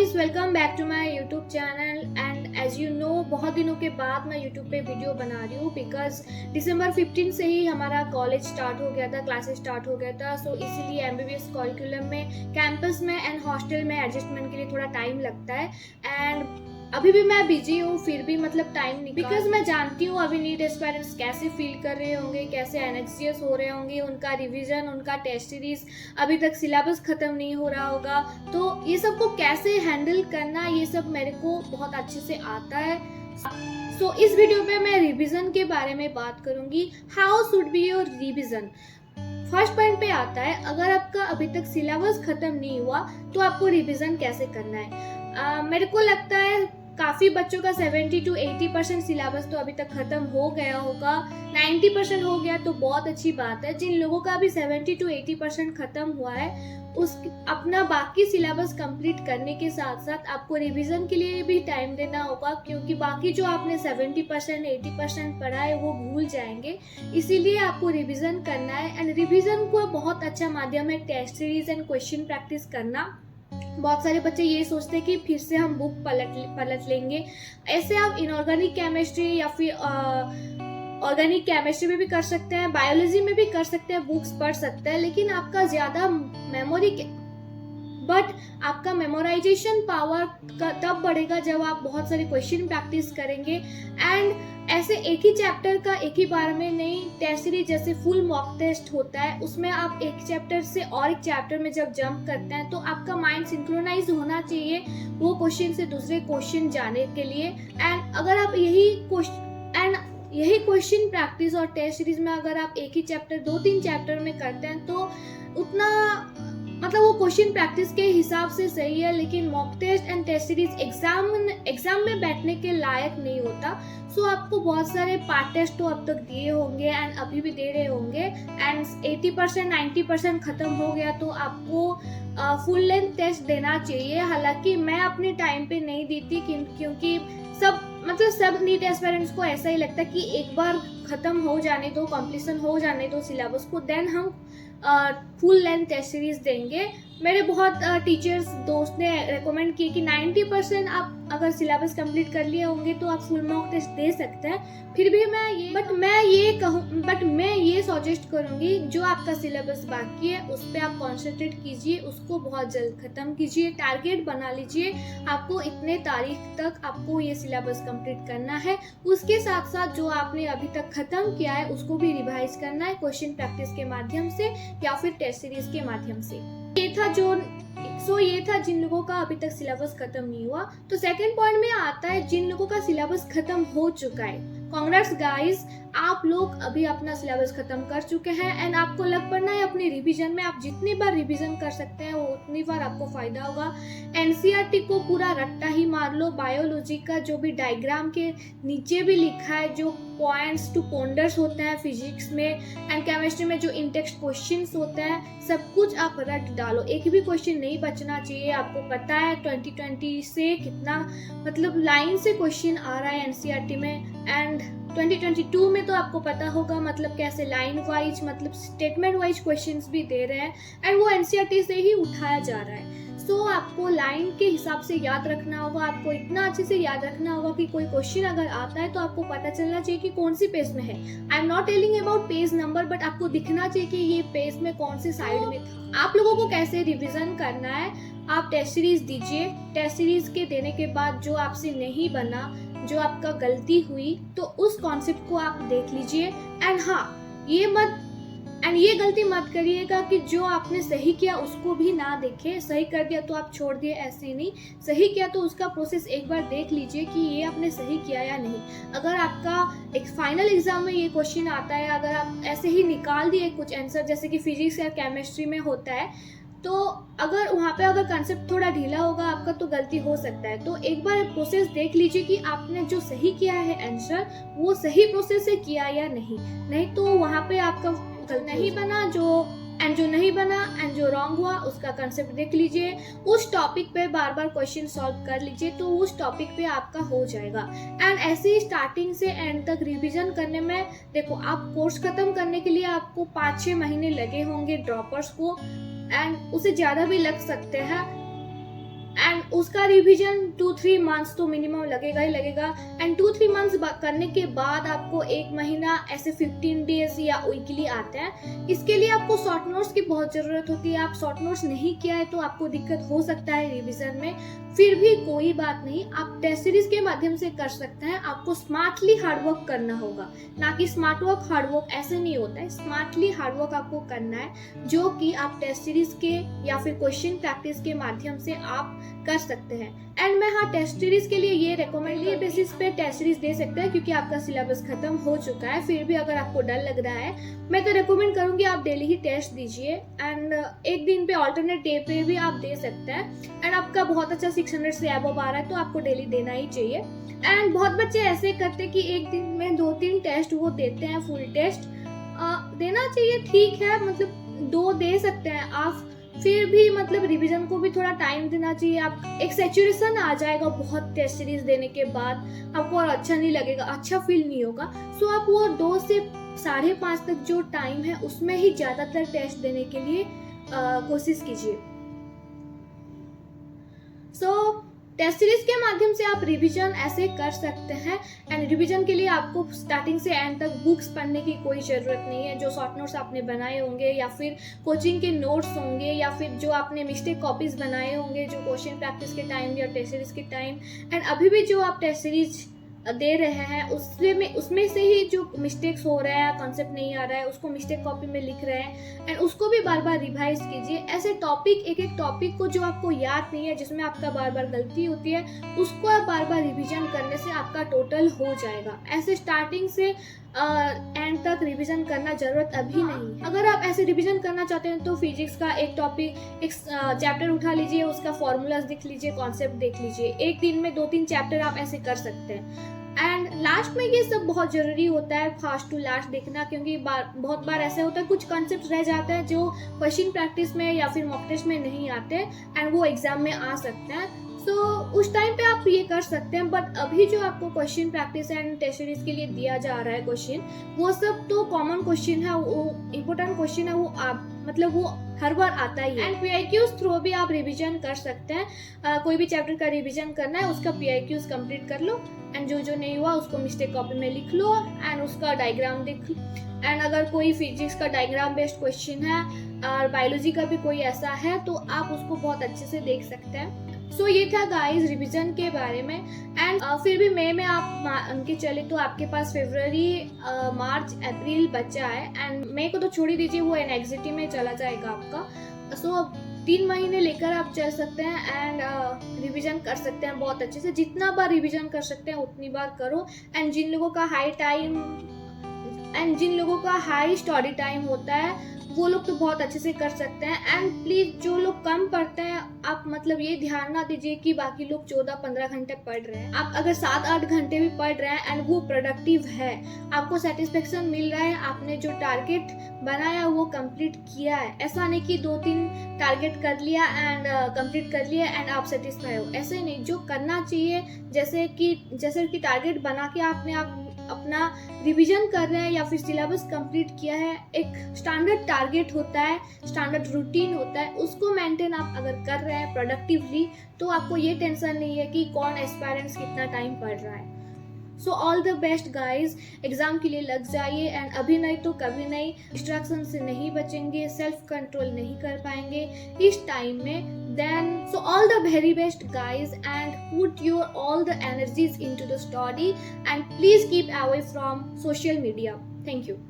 Guys, welcome back to my YouTube channel. And as you know, बहुत दिनों के बाद मैं यूट्यूब पे वीडियो बना रही हूँ बिकॉज दिसंबर 15 से ही हमारा कॉलेज स्टार्ट हो गया था, क्लासेस स्टार्ट हो गया था। सो इसीलिए एमबीबीएस करिकुलम में, कैंपस में एंड हॉस्टल में एडजस्टमेंट के लिए थोड़ा टाइम लगता है। एंड अभी भी मैं बिजी हूँ, फिर भी मतलब टाइम निकाल, बिकॉज मैं जानती हूँ अभी नीट एस्पायरेंट्स कैसे फील कर रहे होंगे, कैसे एनेक्सियस हो रहे होंगे, उनका रिवीजन, उनका टेस्ट सीरीज, अभी तक सिलेबस खत्म नहीं हो रहा होगा। तो ये सब को कैसे हैंडल करना, ये सब मेरे को बहुत अच्छे से आता है। सो इस वीडियो पे मैं रिवीजन के बारे में बात करूंगी। How should be your revision. First point पे आता है, अगर आपका अभी तक सिलेबस खत्म नहीं हुआ तो आपको रिवीजन कैसे करना है। मेरे को लगता है काफी बच्चों का 70 to 80% सिलेबस तो अभी तक खत्म हो गया होगा। 90% हो गया तो बहुत अच्छी बात है। जिन लोगों का अभी 70 to 80% खत्म हुआ है, उस अपना बाकी सिलेबस कंप्लीट करने के साथ साथ आपको रिवीजन के लिए भी टाइम देना होगा, क्योंकि बाकी जो आपने 70% 80% पढ़ा है वो भूल जाएंगे। इसीलिए आपको रिवीजन करना है। एंड रिवीजन को बहुत अच्छा माध्यम है test series and question practice करना। बहुत सारे बच्चे ये सोचते हैं कि फिर से हम बुक पलट लेंगे। ऐसे आप इनऑर्गेनिक केमिस्ट्री या फिर ऑर्गेनिक केमिस्ट्री में भी कर सकते हैं, बायोलॉजी में भी कर सकते हैं, बुक्स पढ़ सकते हैं, लेकिन आपका ज्यादा आपका मेमोराइजेशन पावर तब बढ़ेगा जब आप बहुत सारे क्वेश्चन प्रैक्टिस करेंगे। एंड ऐसे एक ही चैप्टर का एक ही बार में नहीं, टेस्ट सीरीज जैसे फुल मॉक टेस्ट होता है, उसमें आप एक चैप्टर से और एक चैप्टर में जब जंप करते हैं तो आपका माइंड सिंक्रोनाइज होना चाहिए वो क्वेश्चन से दूसरे क्वेश्चन जाने के लिए। एंड अगर आप यही क्वेश्चन प्रैक्टिस और टेस्ट सीरीज में अगर आप एक ही चैप्टर 2-3 चैप्टर में करते हैं तो उतना मतलब वो क्वेश्चन प्रैक्टिस के हिसाब से सही है, लेकिन mock test and test series exam में बैठने के लायक नहीं होता। सो आपको बहुत सारे पार्ट टेस्ट तो अब तक दिए होंगे एंड अभी भी दे रहे होंगे। एंड 80% 90% खत्म हो गया तो आपको फुल लेंथ टेस्ट देना चाहिए। हालांकि मैं अपने टाइम पे नहीं दी थी, क्योंकि सब नीट एस्पिरेंट्स को ऐसा ही लगता है कि एक बार खत्म हो जाने दो, कंप्लीशन हो जाने दो सिलेबस को, देन हम फुल लेंथ टेस्ट सीरीज देंगे। मेरे बहुत टीचर्स दोस्त ने रेकमेंड किए कि 90% आप अगर सिलेबस कंप्लीट कर लिए होंगे तो आप फुल मॉक टेस्ट दे सकते हैं। फिर भी मैं ये सजेस्ट करूंगी, जो आपका सिलेबस बाकी है उस पर आप कॉन्सेंट्रेट कीजिए, उसको बहुत जल्द खत्म कीजिए, टारगेट बना लीजिए। आपको इतने तारीख तक आपको ये सिलेबस कंप्लीट करना है। उसके साथ साथ जो आपने अभी तक खत्म किया है उसको भी रिवाइज करना है, क्वेश्चन प्रैक्टिस के माध्यम से या फिर टेस्ट सीरीज के माध्यम से। ये था जिन लोगों का अभी तक सिलेबस खत्म नहीं हुआ। तो सेकंड पॉइंट में आता है जिन लोगों का सिलेबस खत्म हो चुका है। कांग्रेट्स गाइस, आप लोग अभी अपना सिलेबस खत्म कर चुके हैं एंड आपको लग पड़ना है अपनी रिवीजन में। आप जितनी बार रिवीजन कर सकते हैं वो उतनी बार आपको फायदा होगा। एनसीईआरटी को पूरा रट्टा ही मार लो। बायोलॉजी का जो भी डायग्राम के नीचे भी लिखा है, जो पॉइंट्स टू पोंडर्स होते हैं फिजिक्स में एंड केमिस्ट्री में जो इन टेक्स्ट क्वेश्चंस होते हैं, सब कुछ आप रट डालो। एक भी क्वेश्चन नहीं बचना चाहिए। आपको पता है 2020 से कितना मतलब लाइन से क्वेश्चन आ रहा है एनसीईआरटी में, एंड 2022 में तो आपको पता होगा मतलब कैसे लाइन वाइज मतलब स्टेटमेंट वाइज क्वेश्चंस भी दे रहे हैं एंड वो एनसीईआरटी से ही उठाया जा रहा है। सो आपको लाइन के हिसाब से याद रखना होगा। आपको इतना अच्छे से याद रखना होगा कि कोई क्वेश्चन अगर आता है तो आपको पता चलना चाहिए कि कौन सी पेज में है। I am not telling about page number, but आपको दिखना चाहिए कि ये पेज में कौन से साइड में था। आप लोगों को कैसे रिविजन करना है, आप टेस्ट सीरीज दीजिए। टेस्ट सीरीज के देने के बाद जो आपसे नहीं बना, जो आपका गलती हुई, तो उस कॉन्सेप्ट को आप देख लीजिए। एंड हाँ, ये गलती मत करिएगा कि जो आपने सही किया उसको भी ना देखे। सही कर दिया तो आप छोड़ दिए, ऐसे नहीं। सही किया तो उसका प्रोसेस एक बार देख लीजिए कि ये आपने सही किया या नहीं। अगर आपका एक फाइनल एग्जाम में ये क्वेश्चन आता है, अगर आप ऐसे ही निकाल दिए कुछ आंसर, जैसे कि फिजिक्स या केमिस्ट्री में होता है, तो अगर वहाँ पे अगर कंसेप्ट थोड़ा ढीला होगा आपका तो गलती हो सकता है। तो एक बार प्रोसेस देख लीजिए कि आपने जो सही किया है आंसर वो सही प्रोसेस से किया या नहीं तो वहाँ पे आपका नहीं बना, जो नहीं बना एंड जो रॉन्ग हुआ उसका कंसेप्ट देख लीजिए। उस टॉपिक पे बार बार क्वेश्चन सॉल्व कर लीजिए तो उस टॉपिक पे आपका हो जाएगा। एंड ऐसे ही स्टार्टिंग से एंड तक रिवीजन करने में, देखो आप कोर्स खत्म करने के लिए आपको 5-6 महीने लगे होंगे ड्रॉपर्स को, एंड उससे ज़्यादा भी लग सकते हैं। एंड उसका रिवीजन 2-3 मंथ्स तो मिनिमम लगेगा ही लगेगा। एंड 2-3 मंथ्स करने के बाद आपको 1 महीना ऐसे 15 डेज या वीकली आते हैं। इसके लिए आपको शॉर्ट नोट्स की बहुत ज़रूरत होती है। आप शॉर्ट नोट्स नहीं किया है तो आपको दिक्कत हो सकता है रिवीजन में, फिर भी कोई बात नहीं, आप टेस्ट सीरीज के माध्यम से कर सकते हैं। आपको स्मार्टली हार्डवर्क करना होगा, ना कि स्मार्ट वर्क हार्ड वर्क, ऐसे नहीं होता है। स्मार्टली हार्डवर्क आपको करना है, जो कि आप टेस्ट सीरीज के या फिर क्वेश्चन प्रैक्टिस के माध्यम से आप कर सकते हैं। एंड मैं हाँ टेस्ट सीरीज के लिए ये रेकमेंड बेसिस पे टेस्ट सीरीज दे सकते हैं, क्योंकि आपका सिलेबस खत्म हो चुका है। फिर भी अगर आपको डर लग रहा है, मैं तो रेकमेंड करूंगी आप डेली ही टेस्ट दीजिए। एंड एक दिन पे ऑल्टरनेट डे पे भी आप दे सकते हैं। एंड आपका बहुत अच्छा 600 से अबव आ रहा है तो आपको डेली देना ही चाहिए। एंड बहुत बच्चे ऐसे करते हैं कि एक दिन में 2-3 टेस्ट वो देते हैं, फुल टेस्ट देना चाहिए, ठीक है, मतलब 2 दे सकते हैं आप, फिर भी मतलब रिवीजन को भी थोड़ा टाइम देना चाहिए। आप एक सैचुरेशन आ जाएगा बहुत टेस्ट सीरीज देने के बाद, आपको और अच्छा नहीं लगेगा, अच्छा फील नहीं होगा। सो आप वो 2 से 5:30 तक जो टाइम है उसमें ही ज़्यादातर टेस्ट देने के लिए कोशिश कीजिए। सो टेस्ट सीरीज के माध्यम से आप रिवीजन ऐसे कर सकते हैं। एंड रिवीजन के लिए आपको स्टार्टिंग से एंड तक बुक्स पढ़ने की कोई ज़रूरत नहीं है। जो शॉर्ट नोट्स आपने बनाए होंगे या फिर कोचिंग के नोट्स होंगे या फिर जो आपने मिस्टेक कॉपीज बनाए होंगे जो क्वेश्चन प्रैक्टिस के टाइम या टेस्ट सीरीज के टाइम, एंड अभी भी जो आप टेस्ट सीरीज दे रहे हैं उसमें से ही जो मिस्टेक्स हो रहा है, कॉन्सेप्ट नहीं आ रहा है, उसको मिस्टेक कॉपी में लिख रहे हैं एंड उसको भी बार बार रिवाइज कीजिए। ऐसे टॉपिक, एक एक टॉपिक को जो आपको याद नहीं है, जिसमें आपका बार बार गलती होती है, उसको आप बार बार रिवीजन करने से आपका टोटल हो जाएगा। ऐसे स्टार्टिंग से एंड तक रिवीजन करना जरूरत अभी नहीं है। अगर आप ऐसे रिवीजन करना चाहते हैं तो फिजिक्स का एक टॉपिक, एक चैप्टर उठा लीजिए, उसका फॉर्मूलाज देख लीजिए, कॉन्सेप्ट देख लीजिए। एक दिन में 2-3 चैप्टर आप ऐसे कर सकते हैं। एंड लास्ट में ये सब बहुत ज़रूरी होता है, फास्ट टू लास्ट देखना, क्योंकि बहुत बार ऐसा होता है कुछ कॉन्सेप्ट रह जाते हैं जो क्वेश्चन प्रैक्टिस में या फिर मॉक टेस्ट में नहीं आते एंड वो एग्जाम में आ सकते हैं। सो उस टाइम पे आप ये कर सकते हैं। बट अभी जो आपको question practice and test series के लिए दिया जा रहा है क्वेश्चन, वो सब तो कॉमन क्वेश्चन है, वो इम्पोर्टेंट क्वेश्चन है, वो आप मतलब वो हर बार आता ही है। एंड PIQs थ्रू भी आप रिवीजन कर सकते हैं। कोई भी चैप्टर का रिवीजन करना है, उसका PIQs कंप्लीट कर लो एंड जो नहीं हुआ उसको मिस्टेक कॉपी में लिख लो एंड उसका डायग्राम देख लो। एंड अगर कोई फिजिक्स का डायग्राम बेस्ड क्वेश्चन है और बायोलॉजी का भी कोई ऐसा है तो आप उसको बहुत अच्छे से देख सकते हैं। सो ये था गाइस रिवीजन के बारे में। एंड फिर भी मई में आप मान के चले तो आपके पास फरवरी, मार्च, अप्रैल बचा है एंड मई को तो छोड़ ही दीजिए, वो एनएक्सिटी में चला जाएगा आपका। सो 3 महीने लेकर आप चल सकते हैं एंड रिवीजन कर सकते हैं बहुत अच्छे से। जितना बार रिवीजन कर सकते हैं उतनी बार करो। एंड जिन लोगों का हाई स्टडी टाइम होता है वो लोग तो बहुत अच्छे से कर सकते हैं। एंड प्लीज़ जो लोग कम पढ़ते हैं, आप मतलब ये ध्यान ना दीजिए कि बाकी लोग 14-15 घंटे पढ़ रहे हैं। आप अगर 7-8 घंटे भी पढ़ रहे हैं एंड वो प्रोडक्टिव है, आपको सेटिस्फेक्शन मिल रहा है, आपने जो टारगेट बनाया वो कंप्लीट किया है। ऐसा नहीं कि 2-3 टारगेट कर लिया एंड कंप्लीट कर लिया एंड आप सेटिस्फाई हो, ऐसे नहीं। जो करना चाहिए, जैसे कि टारगेट बना के आपने अपना रिवीजन कर रहे हैं या फिर सिलेबस कंप्लीट किया है, एक स्टैंडर्ड टारगेट होता है, स्टैंडर्ड रूटीन होता है, उसको मेंटेन आप अगर कर रहे हैं प्रोडक्टिवली तो आपको ये टेंशन नहीं है कि कौन एस्पायरेंट्स कितना टाइम पढ़ रहा है। So all the best guys, exam के लिए लग जाइए एंड अभी नहीं तो कभी नहीं, डिस्ट्रैक्शन से नहीं बचेंगे, सेल्फ कंट्रोल नहीं कर पाएंगे इस टाइम में। Then so all the very best guys and put your all the energies into the study and please keep away from social media. Thank you.